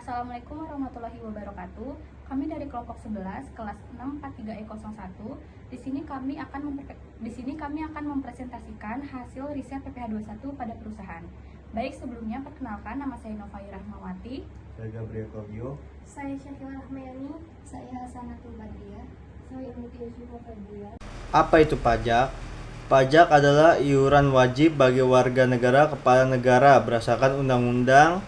Assalamualaikum warahmatullahi wabarakatuh. Kami dari kelompok 11 kelas 643E01. Di sini kami akan mempresentasikan hasil riset PPH 21 pada perusahaan. Baik, sebelumnya perkenalkan, nama saya Novai Rahmawati. Saya Gabriel Kogio. Saya Syakila Rahmayani. Saya Hasanatul Badriah. Saya Mutia Yusuf Fadliah. Apa itu pajak? Pajak adalah iuran wajib bagi warga negara kepada negara berdasarkan undang-undang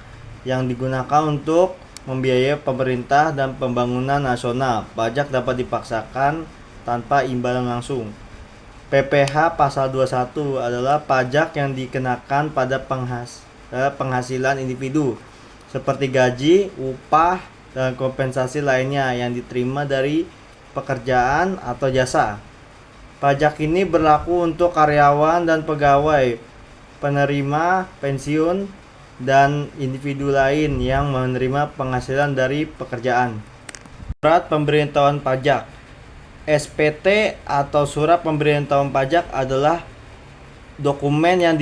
yang digunakan untuk membiayai pemerintah dan pembangunan nasional. Pajak dapat dipaksakan tanpa imbalan langsung. PPH pasal 21 adalah pajak yang dikenakan pada penghasilan individu seperti gaji, upah, dan kompensasi lainnya yang diterima dari pekerjaan atau jasa. Pajak ini berlaku untuk karyawan dan pegawai, penerima pensiun, dan individu lain yang menerima penghasilan dari pekerjaan. Surat pemberitahuan pajak (SPT) atau surat pemberitahuan pajak adalah dokumen yang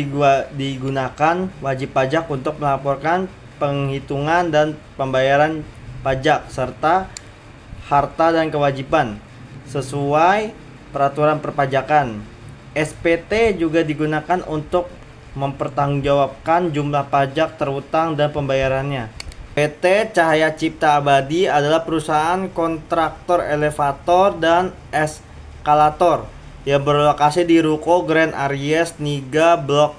digunakan wajib pajak untuk melaporkan penghitungan dan pembayaran pajak serta harta dan kewajiban sesuai peraturan perpajakan. SPT juga digunakan untuk mempertanggungjawabkan jumlah pajak terutang dan pembayarannya. PT Cahaya Cipta Abadi adalah perusahaan kontraktor elevator dan eskalator yang berlokasi di Ruko Grand Aries Niaga Blok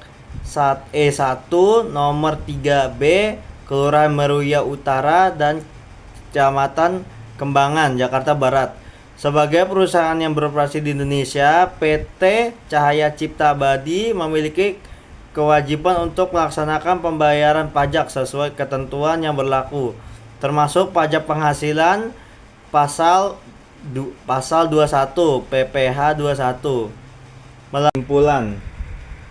E1 nomor 3B, Kelurahan Meruya Utara dan Kecamatan Kembangan, Jakarta Barat. Sebagai perusahaan yang beroperasi di Indonesia, PT Cahaya Cipta Abadi memiliki kewajiban untuk melaksanakan pembayaran pajak sesuai ketentuan yang berlaku, termasuk pajak penghasilan pasal 21 PPH 21. Kesimpulan,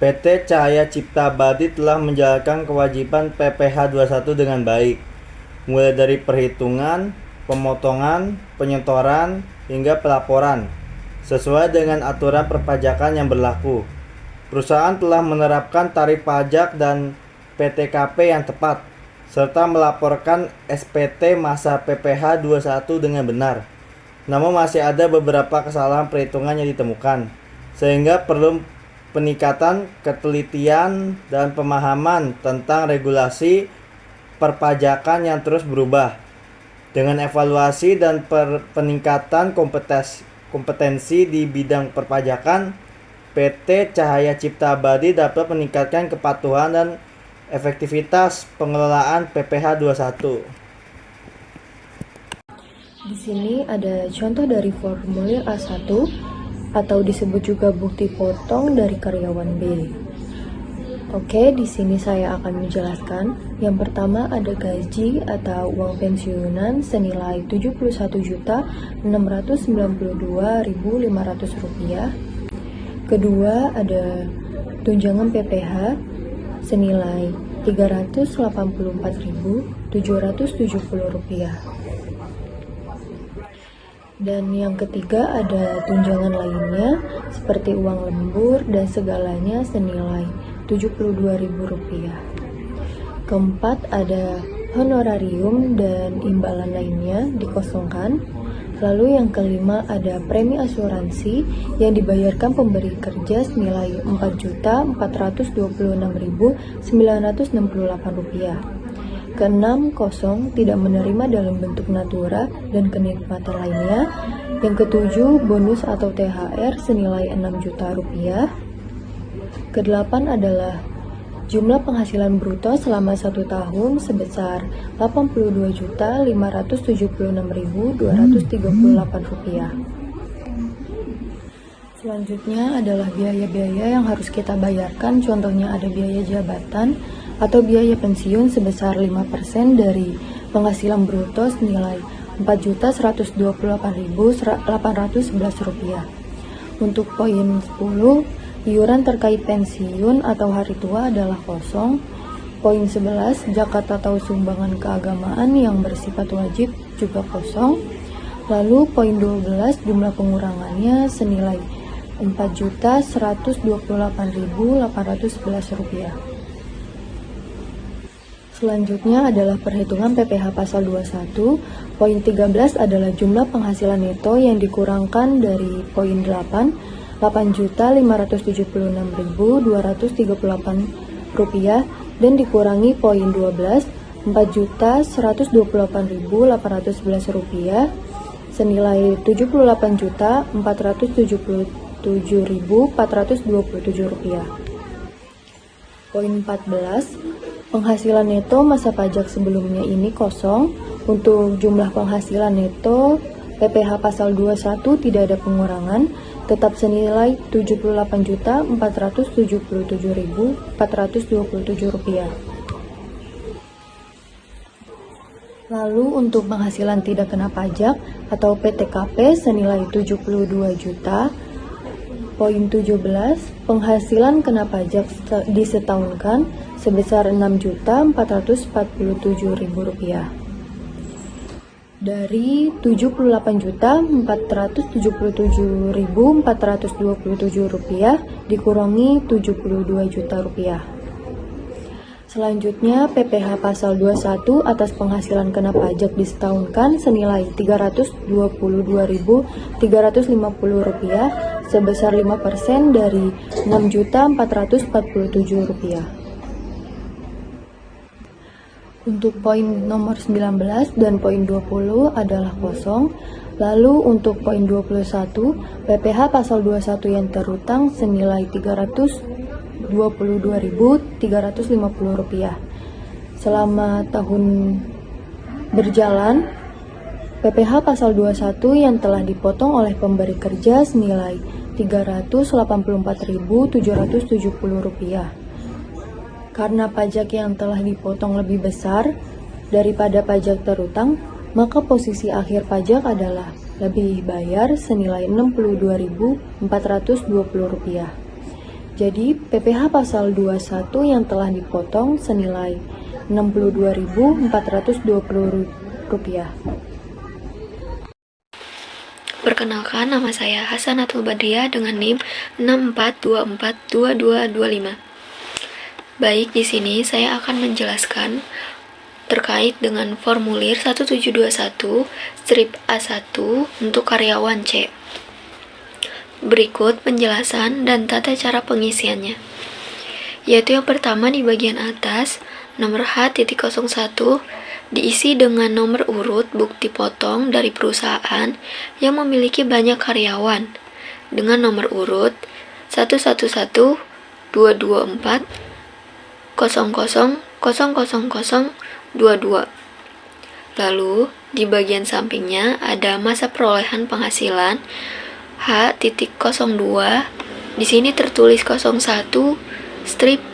PT Cahaya Cipta Abadi telah menjalankan kewajiban PPH 21 dengan baik, mulai dari perhitungan, pemotongan, penyetoran, hingga pelaporan sesuai dengan aturan perpajakan yang berlaku. Perusahaan telah menerapkan tarif pajak dan PTKP yang tepat, serta melaporkan SPT masa PPH 21 dengan benar. Namun masih ada beberapa kesalahan perhitungan yang ditemukan, sehingga perlu peningkatan ketelitian dan pemahaman tentang regulasi perpajakan yang terus berubah. Dengan evaluasi dan peningkatan kompetensi di bidang perpajakan, PT Cahaya Cipta Abadi dapat meningkatkan kepatuhan dan efektivitas pengelolaan PPH 21. Di sini ada contoh dari formulir A1 atau disebut juga bukti potong dari karyawan B. Oke, di sini saya akan menjelaskan. Yang pertama ada gaji atau uang pensiunan senilai Rp71.692.500. Kedua ada tunjangan PPH senilai Rp384.770. Dan yang ketiga ada tunjangan lainnya seperti uang lembur dan segalanya senilai Rp72.000. Keempat ada honorarium dan imbalan lainnya dikosongkan. Lalu yang kelima ada premi asuransi yang dibayarkan pemberi kerja senilai Rp4.059.968. Keenam, kosong, tidak menerima dalam bentuk natura dan kenikmatan lainnya. Yang ketujuh, bonus atau THR senilai Rp6 juta. Kedelapan adalah jumlah penghasilan bruto selama 1 tahun sebesar Rp82.576.238. Selanjutnya adalah biaya-biaya yang harus kita bayarkan, contohnya ada biaya jabatan atau biaya pensiun sebesar 5% dari penghasilan bruto senilai Rp4.128.811. Untuk poin 10, iuran terkait pensiun atau hari tua adalah kosong. Poin 11, zakat atau sumbangan keagamaan yang bersifat wajib juga kosong. Lalu poin 12, jumlah pengurangannya senilai Rp4.128.811. Selanjutnya adalah perhitungan PPh pasal 21. Poin 13 adalah jumlah penghasilan neto yang dikurangkan dari poin 8, Rp8.576.238 dan dikurangi poin 12, Rp4.128.811 senilai Rp78.477.427. Poin 14, penghasilan neto masa pajak sebelumnya ini kosong. Untuk jumlah penghasilan neto PPh pasal 21 tidak ada pengurangan, tetap senilai Rp78.477.427. Lalu untuk penghasilan tidak kena pajak atau PTKP senilai 72 juta. Poin 17, penghasilan kena pajak disetahunkan sebesar Rp6.447.000. Dari Rp78.477.427 dikurangi Rp72 juta. Selanjutnya, PPh pasal 21 atas penghasilan kena pajak disetahunkan senilai Rp322.350 sebesar 5% dari Rp6.447. Untuk poin nomor 19 dan poin 20 adalah kosong. Lalu untuk poin 21, PPh pasal 21 yang terutang senilai Rp322.350. Selama tahun berjalan, PPh pasal 21 yang telah dipotong oleh pemberi kerja senilai Rp384.770. Karena pajak yang telah dipotong lebih besar daripada pajak terutang, maka posisi akhir pajak adalah lebih bayar senilai Rp62.420. Jadi, PPh pasal 21 yang telah dipotong senilai Rp62.420. Perkenalkan, nama saya Hasanatul Badriah dengan NIM 64242225. Baik, di sini saya akan menjelaskan terkait dengan formulir 1721 strip A1 untuk karyawan C. Berikut penjelasan dan tata cara pengisiannya. Yaitu yang pertama di bagian atas, nomor H.01 diisi dengan nomor urut bukti potong dari perusahaan yang memiliki banyak karyawan dengan nomor urut 111 224 000022. Lalu di bagian sampingnya ada masa perolehan penghasilan H.02. Di sini tertulis 01 strip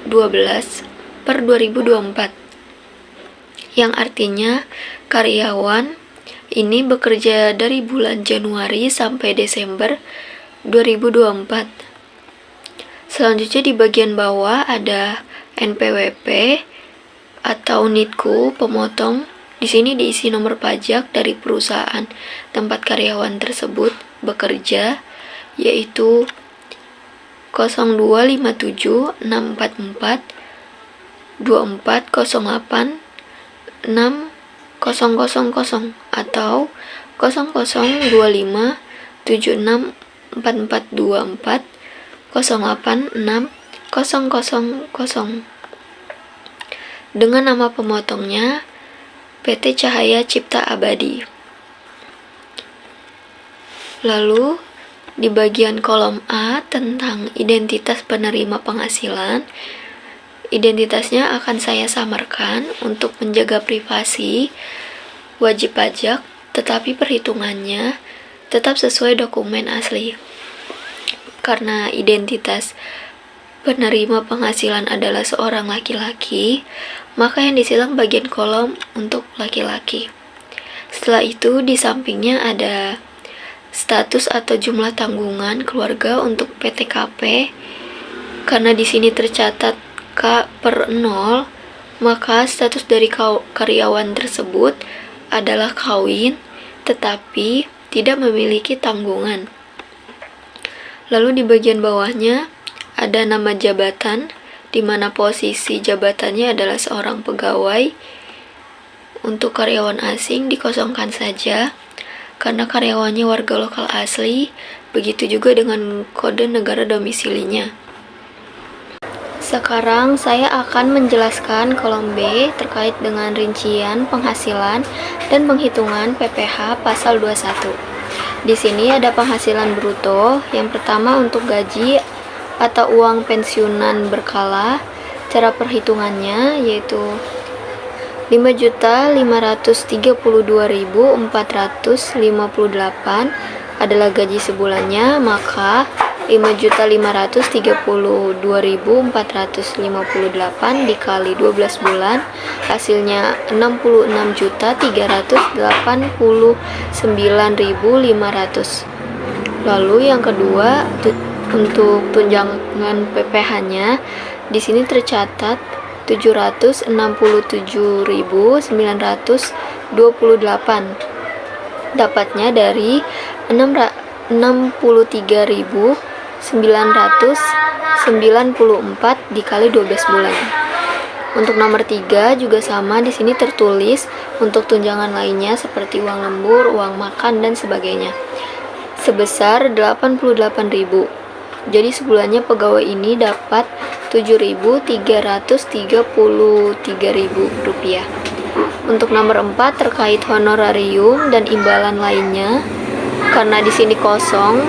12 per 2024. Yang artinya karyawan ini bekerja dari bulan Januari sampai Desember 2024. Selanjutnya di bagian bawah ada NPWP atau NITKU pemotong. Di sini diisi nomor pajak dari perusahaan tempat karyawan tersebut bekerja, yaitu 0257644 2408 6000 atau 0025 764424 086 000. Dengan nama pemotongnya PT Cahaya Cipta Abadi. Lalu di bagian kolom A tentang identitas penerima penghasilan, identitasnya akan saya samarkan untuk menjaga privasi wajib pajak, tetapi perhitungannya tetap sesuai dokumen asli. Karena identitas penerima penghasilan adalah seorang laki-laki, maka yang disilang bagian kolom untuk laki-laki. Setelah itu di sampingnya ada status atau jumlah tanggungan keluarga untuk PTKP. Karena di sini tercatat K/0, maka status dari karyawan tersebut adalah kawin tetapi tidak memiliki tanggungan. Lalu di bagian bawahnya ada nama jabatan di mana posisi jabatannya adalah seorang pegawai. Untuk karyawan asing dikosongkan saja, karena karyawannya warga lokal asli, begitu juga dengan kode negara domisilinya. Sekarang saya akan menjelaskan kolom B terkait dengan rincian penghasilan dan penghitungan PPh pasal 21. Di sini ada penghasilan bruto. Yang pertama untuk gaji atau uang pensiunan berkala. Cara perhitungannya yaitu 5.532.458 adalah gaji sebulannya, maka 5.532.458 dikali 12 bulan hasilnya 66.389.500. Lalu yang kedua untuk tunjangan PPh-nya di sini tercatat 767.928, dapatnya dari 63.994 dikali 12 bulan. Untuk nomor 3 juga sama, di sini tertulis untuk tunjangan lainnya seperti uang lembur, uang makan dan sebagainya sebesar 88.000. Jadi sebulannya pegawai ini dapat 7.333.000 rupiah. Untuk nomor 4 terkait honorarium dan imbalan lainnya, karena di sini kosong,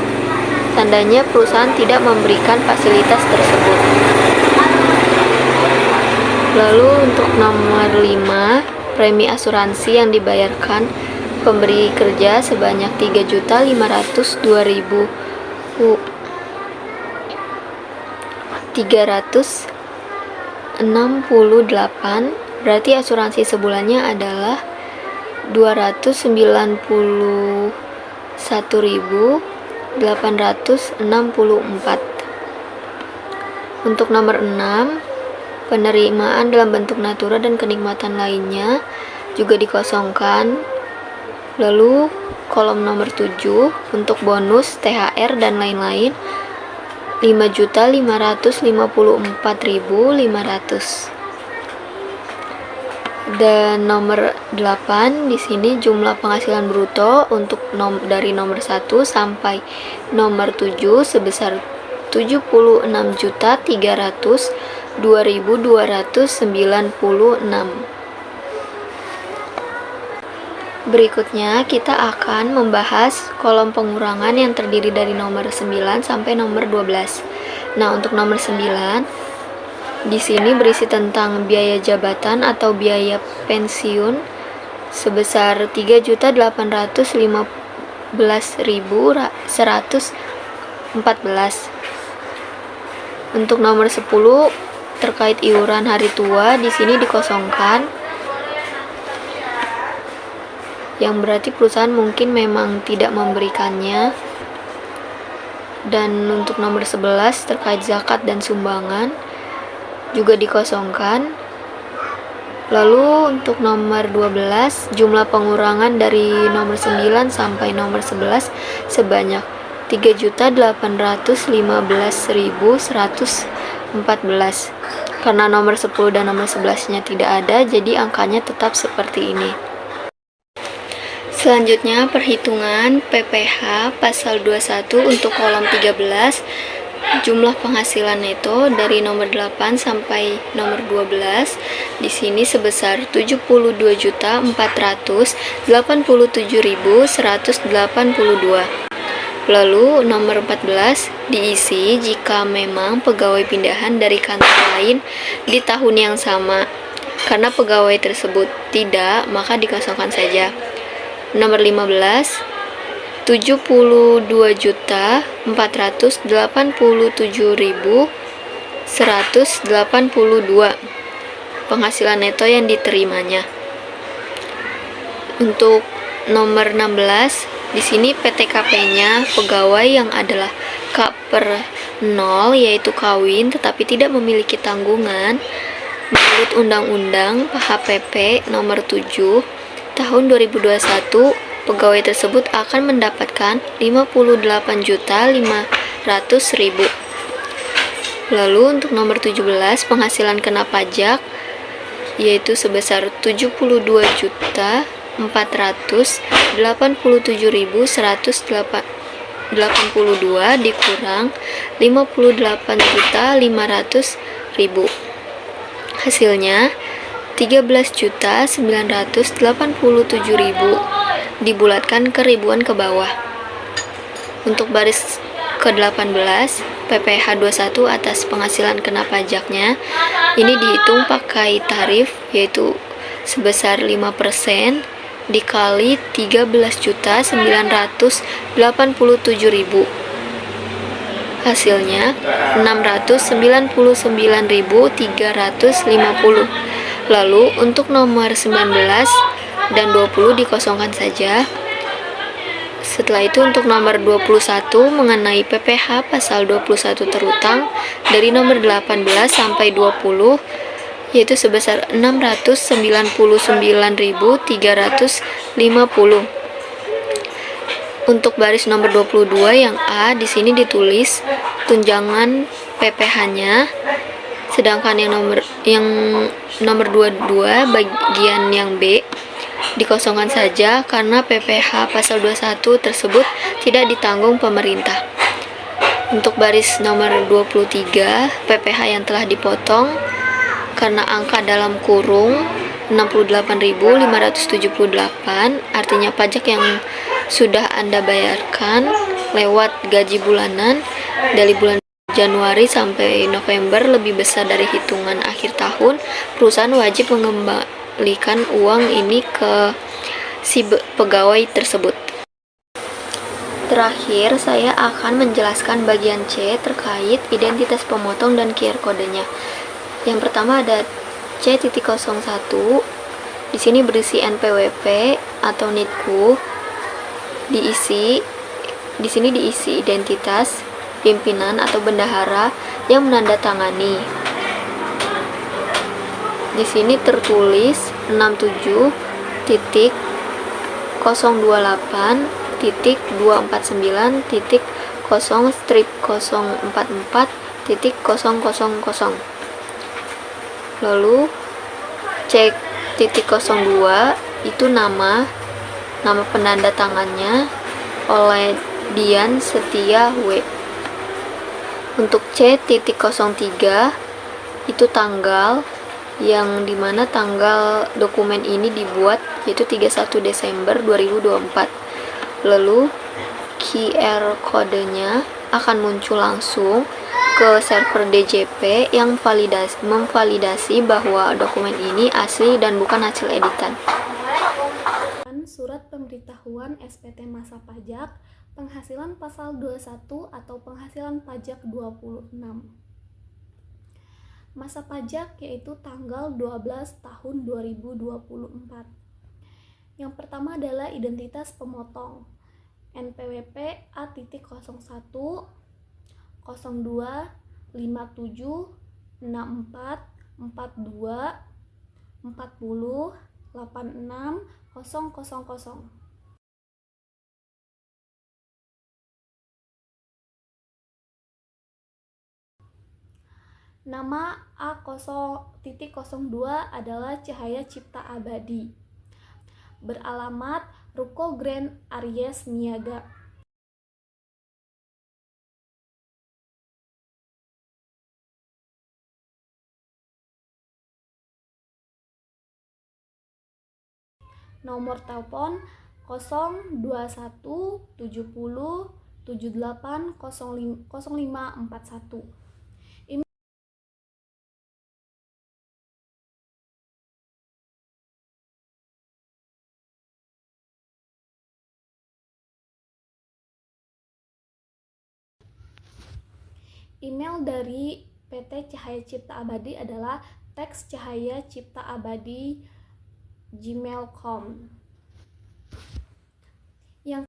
tandanya perusahaan tidak memberikan fasilitas tersebut. Lalu untuk nomor 5, premi asuransi yang dibayarkan pemberi kerja sebanyak 368, berarti asuransi sebulannya adalah 291.864. Untuk nomor 6, penerimaan dalam bentuk natura dan kenikmatan lainnya juga dikosongkan. Lalu kolom nomor 7 untuk bonus, THR dan lain-lain 5.554.500. Dan nomor 8 di sini jumlah penghasilan bruto untuk dari nomor 1 sampai nomor 7 sebesar 76.302.296. Berikutnya kita akan membahas kolom pengurangan yang terdiri dari nomor 9 sampai nomor 12. Nah, untuk nomor 9 di sini berisi tentang biaya jabatan atau biaya pensiun sebesar 3.815.114. Untuk nomor 10 terkait iuran hari tua di sini dikosongkan, yang berarti perusahaan mungkin memang tidak memberikannya. Dan untuk nomor 11 terkait zakat dan sumbangan juga dikosongkan. Lalu untuk nomor 12 jumlah pengurangan dari nomor 9 sampai nomor 11 sebanyak 3.815.114. Karena nomor 10 dan nomor 11-nya tidak ada, jadi angkanya tetap seperti ini. Selanjutnya perhitungan PPh pasal 21 untuk kolom 13, jumlah penghasilan neto dari nomor 8 sampai nomor 12 di sini sebesar 72.487.182. Lalu nomor 14 diisi jika memang pegawai pindahan dari kantor lain di tahun yang sama. Karena pegawai tersebut tidak, maka dikosongkan saja. Nomor 15 72.487.182 penghasilan neto yang diterimanya. Untuk nomor 16 di sini PTKP-nya pegawai yang adalah K/0 yaitu kawin tetapi tidak memiliki tanggungan menurut Undang-Undang HPP nomor 7 tahun 2021, pegawai tersebut akan mendapatkan 58.500.000. Lalu untuk nomor 17 penghasilan kena pajak yaitu sebesar 72.487.182 dikurang 58.500.000. Hasilnya 13.987.000 dibulatkan ke ribuan ke bawah. Untuk baris ke-18 PPh 21 atas penghasilan kena pajaknya ini dihitung pakai tarif yaitu sebesar 5% dikali 13.987.000. Hasilnya 699.350. Lalu untuk nomor 19 dan 20 dikosongkan saja. Setelah itu untuk nomor 21 mengenai PPh pasal 21 terutang dari nomor 18 sampai 20 yaitu sebesar 699.350. Untuk baris nomor 22 yang A di sini ditulis tunjangan PPh-nya, sedangkan yang nomor 22 bagian yang B dikosongkan saja karena PPh pasal 21 tersebut tidak ditanggung pemerintah. Untuk baris nomor 23 PPh yang telah dipotong karena angka dalam kurung 68.578 artinya pajak yang sudah Anda bayarkan lewat gaji bulanan dari bulan Januari sampai November lebih besar dari hitungan akhir tahun, perusahaan wajib mengembalikan uang ini ke si pegawai tersebut. Terakhir, saya akan menjelaskan bagian C terkait identitas pemotong dan QR kodenya. Yang pertama ada C.01. Di sini berisi NPWP atau NITKU. Di sini diisi identitas pimpinan atau bendahara yang menandatangani. Di sini tertulis 67.249.0/044.000. Lalu C.02 itu nama penanda tangannya oleh Dian Setia W. Untuk C.03 itu tanggal yang dimana tanggal dokumen ini dibuat yaitu 31 Desember 2024. Lalu QR kodenya akan muncul langsung ke server DJP yang memvalidasi bahwa dokumen ini asli dan bukan hasil editan. Surat pemberitahuan SPT masa pajak penghasilan pasal 21 atau penghasilan pajak 26. Masa pajak yaitu tanggal 12 tahun 2024. Yang pertama adalah identitas pemotong. NPWP A.01 02 57 64 42 40 86 000. Nama A.0.02 adalah Cahaya Cipta Abadi. Beralamat Ruko Grand Aries Niaga. Nomor telepon 021 70 78 0541. Email dari PT Cahaya Cipta Abadi adalah tekscahayaciptaabadi@gmail.com. Yang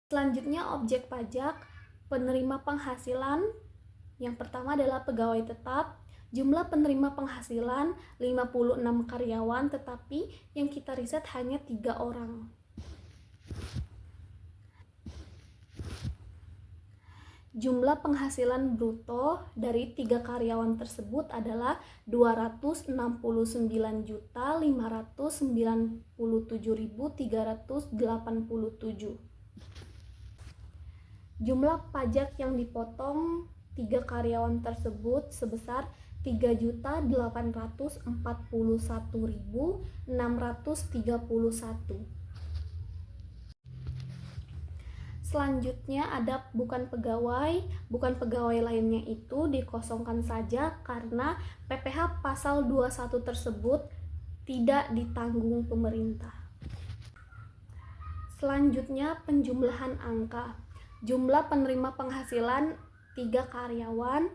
selanjutnya objek pajak penerima penghasilan. Yang pertama adalah pegawai tetap, Jumlah penerima penghasilan 56 karyawan, tetapi yang kita riset hanya 3 orang. Jumlah penghasilan bruto dari 3 karyawan tersebut adalah 269.597.387. Jumlah pajak yang dipotong 3 karyawan tersebut sebesar 3.841.631. Selanjutnya ada bukan pegawai. Bukan pegawai lainnya itu dikosongkan saja karena PPh pasal 21 tersebut tidak ditanggung pemerintah. Selanjutnya penjumlahan angka. Jumlah penerima penghasilan 3 karyawan.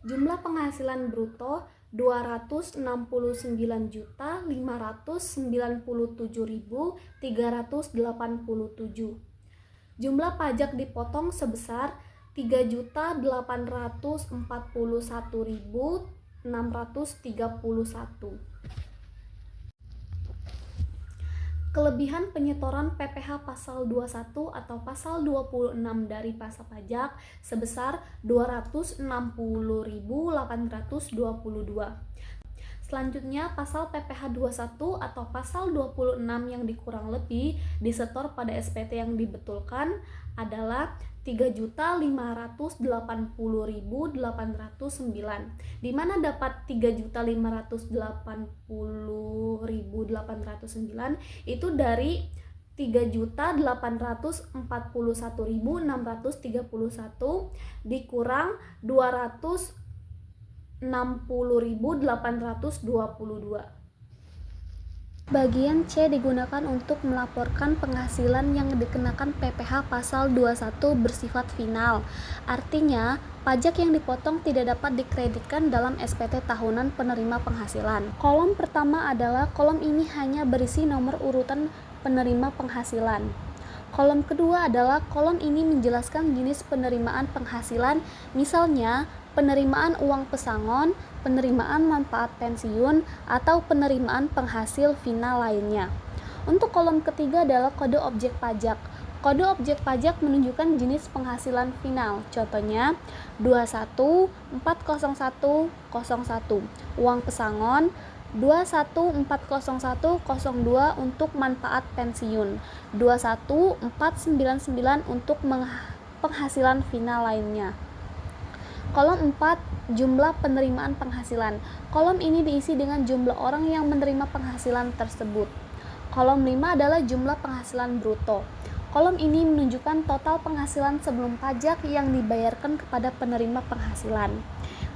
Jumlah penghasilan bruto 269.597.387. Jumlah pajak dipotong sebesar 3.841.631. Kelebihan penyetoran PPh pasal 21 atau pasal 26 dari pasa pajak sebesar 260.822. Selanjutnya, pasal PPh 21 atau pasal 26 yang dikurang lebih disetor pada SPT yang dibetulkan adalah 3.580.809. Di mana dapat 3.580.809 itu dari 3.841.631 dikurang 260.822. Bagian C digunakan untuk melaporkan penghasilan yang dikenakan PPh pasal 21 bersifat final. Artinya, pajak yang dipotong tidak dapat dikreditkan dalam SPT tahunan penerima penghasilan. Kolom pertama adalah kolom ini hanya berisi nomor urutan penerima penghasilan. Kolom kedua adalah kolom ini menjelaskan jenis penerimaan penghasilan, misalnya penerimaan uang pesangon, penerimaan manfaat pensiun, atau penerimaan penghasil final lainnya. Untuk kolom ketiga adalah kode objek pajak. Kode objek pajak menunjukkan jenis penghasilan final. Contohnya 2140101 uang pesangon, 2140102 untuk manfaat pensiun, 21499 untuk penghasilan final lainnya. Kolom 4, jumlah penerimaan penghasilan. Kolom ini diisi dengan jumlah orang yang menerima penghasilan tersebut. Kolom 5 adalah jumlah penghasilan bruto. Kolom ini menunjukkan total penghasilan sebelum pajak yang dibayarkan kepada penerima penghasilan.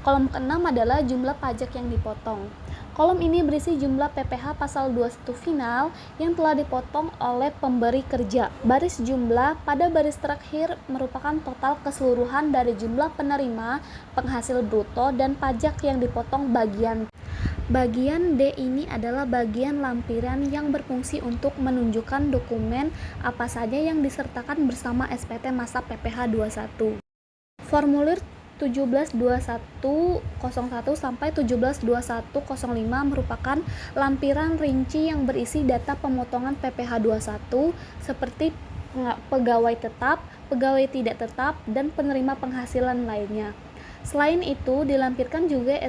Kolom ke-6 adalah jumlah pajak yang dipotong. Kolom ini berisi jumlah PPh pasal 21 final yang telah dipotong oleh pemberi kerja. Baris jumlah pada baris terakhir merupakan total keseluruhan dari jumlah penerima penghasil bruto dan pajak yang dipotong bagian. Bagian D ini adalah bagian lampiran yang berfungsi untuk menunjukkan dokumen apa saja yang disertakan bersama SPT masa PPh 21. Formulir 172101 sampai 172105 merupakan lampiran rinci yang berisi data pemotongan PPh 21 seperti pegawai tetap, pegawai tidak tetap, dan penerima penghasilan lainnya. Selain itu, dilampirkan juga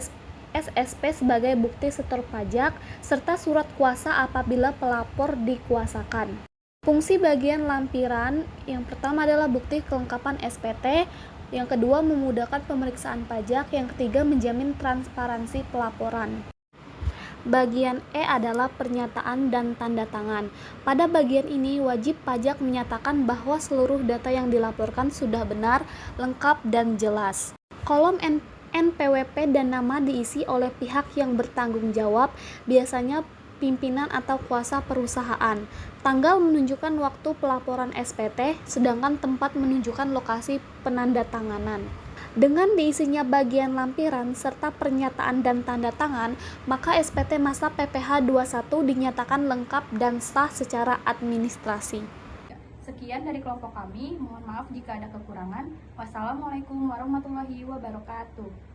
SSP sebagai bukti setor pajak serta surat kuasa apabila pelapor dikuasakan. Fungsi bagian lampiran yang pertama adalah bukti kelengkapan SPT, yang kedua memudahkan pemeriksaan pajak, yang ketiga menjamin transparansi pelaporan. Bagian E adalah pernyataan dan tanda tangan. Pada bagian ini wajib pajak menyatakan bahwa seluruh data yang dilaporkan sudah benar, lengkap, dan jelas. Kolom NPWP dan nama diisi oleh pihak yang bertanggung jawab, biasanya pimpinan atau kuasa perusahaan. Tanggal menunjukkan waktu pelaporan SPT, sedangkan tempat menunjukkan lokasi penandatanganan. Dengan diisinya bagian lampiran serta pernyataan dan tanda tangan, maka SPT masa PPh 21 dinyatakan lengkap dan sah secara administrasi. Sekian dari kelompok kami, mohon maaf jika ada kekurangan. Wassalamualaikum warahmatullahi wabarakatuh.